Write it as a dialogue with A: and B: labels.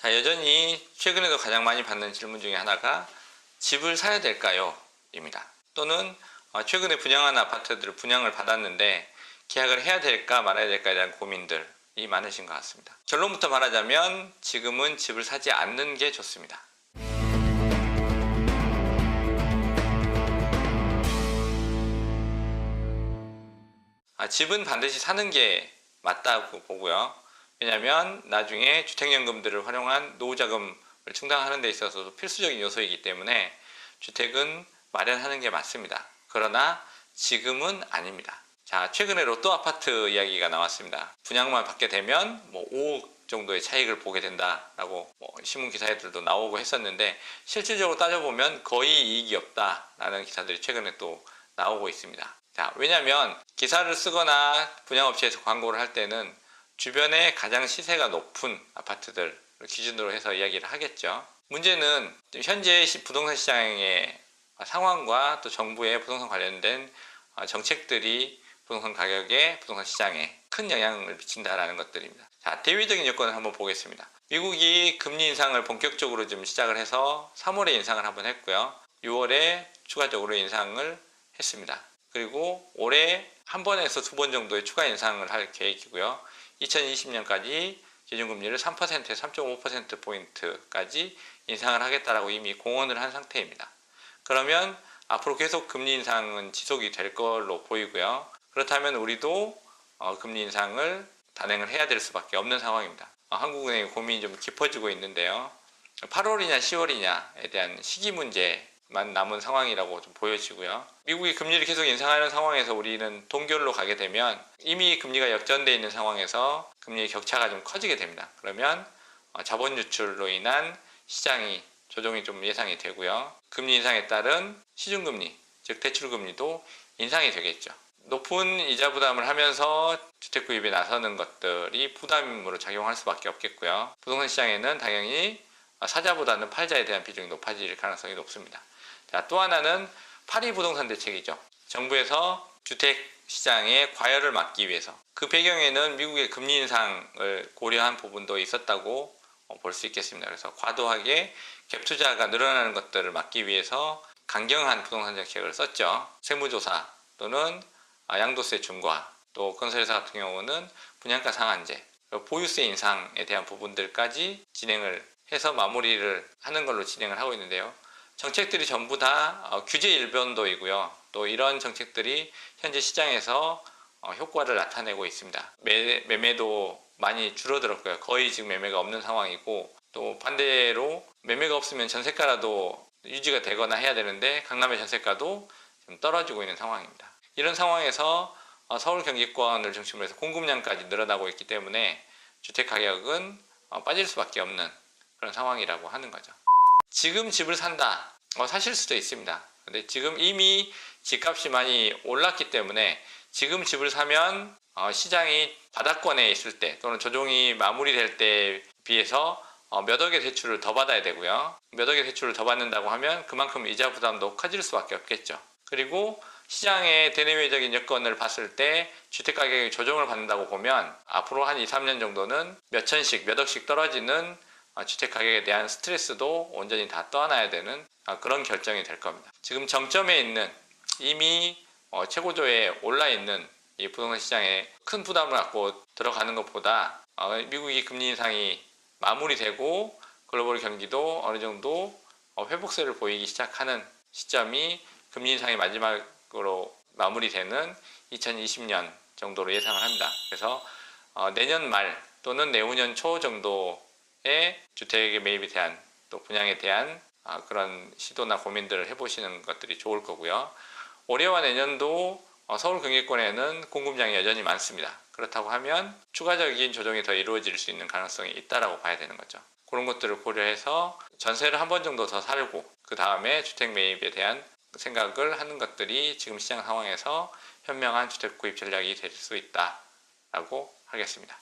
A: 자, 여전히 최근에도 가장 많이 받는 질문 중에 하나가 집을 사야 될까요? 입니다. 또는 최근에 분양한 아파트들을 분양을 받았는데 계약을 해야 될까 말아야 될까에 대한 고민들이 많으신 것 같습니다. 결론부터 말하자면 지금은 집을 사지 않는 게 좋습니다. 집은 반드시 사는 게 맞다고 보고요. 왜냐하면 나중에 주택연금들을 활용한 노후자금을 충당하는 데 있어서도 필수적인 요소이기 때문에 주택은 마련하는 게 맞습니다. 그러나 지금은 아닙니다. 자, 최근에 로또 아파트 이야기가 나왔습니다. 분양만 받게 되면 5억 정도의 차익을 보게 된다라고 신문 기사들도 나오고 했었는데 실질적으로 따져보면 거의 이익이 없다라는 기사들이 최근에 또 나오고 있습니다. 자, 왜냐하면 기사를 쓰거나 분양업체에서 광고를 할 때는 주변에 가장 시세가 높은 아파트들을 기준으로 해서 이야기를 하겠죠. 문제는 현재 부동산 시장의 상황과 또 정부의 부동산 관련된 정책들이 부동산 가격에, 부동산 시장에 큰 영향을 미친다라는 것들입니다. 자, 대외적인 여건을 한번 보겠습니다. 미국이 금리 인상을 본격적으로 좀 시작을 해서 3월에 인상을 한번 했고요. 6월에 추가적으로 인상을 했습니다. 그리고 올해 한 번에서 두 번 정도의 추가 인상을 할 계획이고요. 2020년까지 기준금리를 3%에서 3.5%포인트까지 인상을 하겠다라고 이미 공언을 한 상태입니다. 그러면 앞으로 계속 금리 인상은 지속이 될 걸로 보이고요. 그렇다면 우리도 금리 인상을 단행을 해야 될 수밖에 없는 상황입니다. 한국은행의 고민이 좀 깊어지고 있는데요. 8월이냐 10월이냐에 대한 시기 문제만 남은 상황이라고 좀 보여지고요. 미국이 금리를 계속 인상하는 상황에서 우리는 동결로 가게 되면 이미 금리가 역전되어 있는 상황에서 금리의 격차가 좀 커지게 됩니다. 그러면 자본 유출로 인한 시장이 조정이 좀 예상이 되고요. 금리 인상에 따른 시중금리, 즉 대출금리도 인상이 되겠죠. 높은 이자 부담을 하면서 주택 구입에 나서는 것들이 부담으로 작용할 수밖에 없겠고요. 부동산 시장에는 당연히 사자보다는 팔자에 대한 비중이 높아질 가능성이 높습니다. 자, 또 하나는 파리 부동산 대책이죠. 정부에서 주택 시장의 과열을 막기 위해서 그 배경에는 미국의 금리 인상을 고려한 부분도 있었다고 볼 수 있겠습니다. 그래서 과도하게 갭 투자가 늘어나는 것들을 막기 위해서 강경한 부동산 정책을 썼죠. 세무조사 또는 양도세 중과, 또 건설회사 같은 경우는 분양가 상한제, 보유세 인상에 대한 부분들까지 진행을 해서 마무리를 하는 걸로 진행을 하고 있는데요. 정책들이 전부 다 규제 일변도이고요. 또 이런 정책들이 현재 시장에서 효과를 나타내고 있습니다. 매매도 많이 줄어들었고요. 거의 지금 매매가 없는 상황이고, 또 반대로 매매가 없으면 전세가라도 유지가 되거나 해야 되는데 강남의 전세가도 좀 떨어지고 있는 상황입니다. 이런 상황에서 서울 경기권을 중심으로 해서 공급량까지 늘어나고 있기 때문에 주택가격은 빠질 수밖에 없는 그런 상황이라고 하는 거죠. 지금 집을 산다, 사실 수도 있습니다. 근데 지금 이미 집값이 많이 올랐기 때문에 지금 집을 사면 시장이 바닥권에 있을 때 또는 조정이 마무리될 때에 비해서 몇 억의 대출을 더 받아야 되고요. 몇 억의 대출을 더 받는다고 하면 그만큼 이자 부담도 커질 수밖에 없겠죠. 그리고 시장의 대내외적인 여건을 봤을 때 주택가격이 조정을 받는다고 보면 앞으로 한 2, 3년 정도는 몇 천씩, 몇 억씩 떨어지는 주택가격에 대한 스트레스도 온전히 다 떠안아야 되는 그런 결정이 될 겁니다. 지금 정점에 있는 이미 최고조에 올라 있는 이 부동산 시장에 큰 부담을 갖고 들어가는 것보다 미국이 금리 인상이 마무리되고 글로벌 경기도 어느 정도 회복세를 보이기 시작하는 시점이 금리 인상이 마지막으로 마무리되는 2020년 정도로 예상을 합니다. 그래서 내년 말 또는 내후년 초 정도에 주택의 매입에 대한 또 분양에 대한 그런 시도나 고민들을 해보시는 것들이 좋을 거고요. 올해와 내년도 서울 경기권에는 공급량이 여전히 많습니다. 그렇다고 하면 추가적인 조정이 더 이루어질 수 있는 가능성이 있다라고 봐야 되는 거죠. 그런 것들을 고려해서 전세를 한 번 정도 더 살고 그 다음에 주택 매입에 대한 생각을 하는 것들이 지금 시장 상황에서 현명한 주택 구입 전략이 될 수 있다라고 하겠습니다.